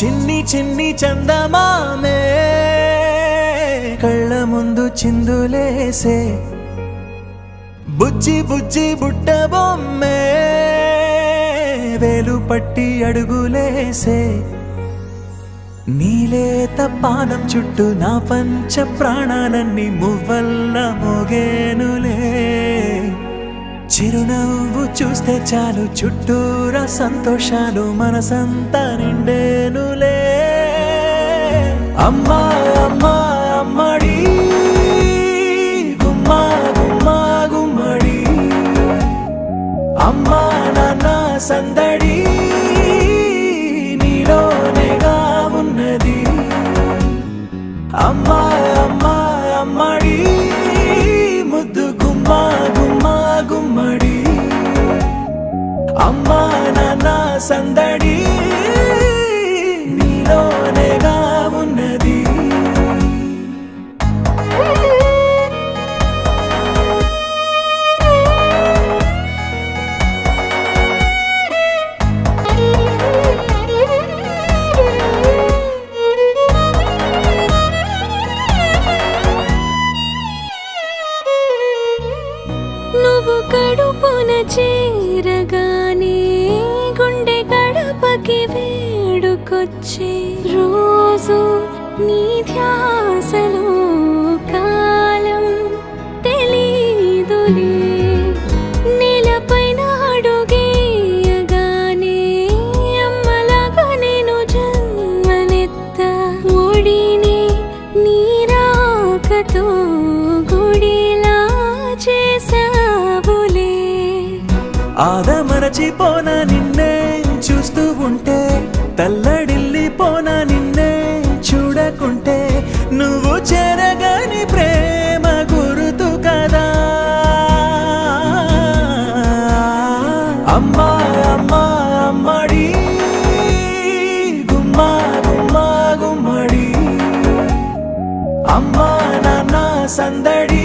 చిన్ని చిన్ని చందమామే కళ్ళ ముందు చిందులేసే బుజ్జి బుజ్జి బుట్ట బొమ్మే వేలు పట్టి అడుగులేసే నీలేత పానం చుట్టూ నా పంచ ప్రాణాలన్నీ మువ్వల్ల మోగేనులే చిరునవ్వు చూస్తే చాలు చుట్టూరా సంతోషాలు మనసంతా నిండేనులే అమ్మా అమ్మా అమ్మడి గుమ్మా గుమ్మా గుమ్మడి అమ్మా నాన్న సందడి నీలోనేగా ఉన్నది అమ్మా అమ్మా అమ్మడి ముద్దు గుమ్మా గుమ్మా గుమ్మడి అమ్మా నాన్న సందడి నీలోనేగా ఉన్నది నువ్వు కడుపున చేరగానే గుండె గడపకి వేడుకొచ్చే రోజు నీ ధ్యాసలో కాలం తెలీదులే నేలపైన అడుగేయగానే అమ్మలాగా నేను జన్మనెత్త ఒడిని నీ రాకతో గుడిలా చేసావులే ఆదమరచిపోనా నిన్నే చూస్తూ ఉంటే తల్లడిల్లిపోనా నిన్నే చూడకుంటే నువ్వు చెరగని ప్రేమ గురుతు కదా అమ్మా అమ్మా అమ్మడి గుమ్మా గుమ్మా గుమ్మడి అమ్మా నాన్న సందడి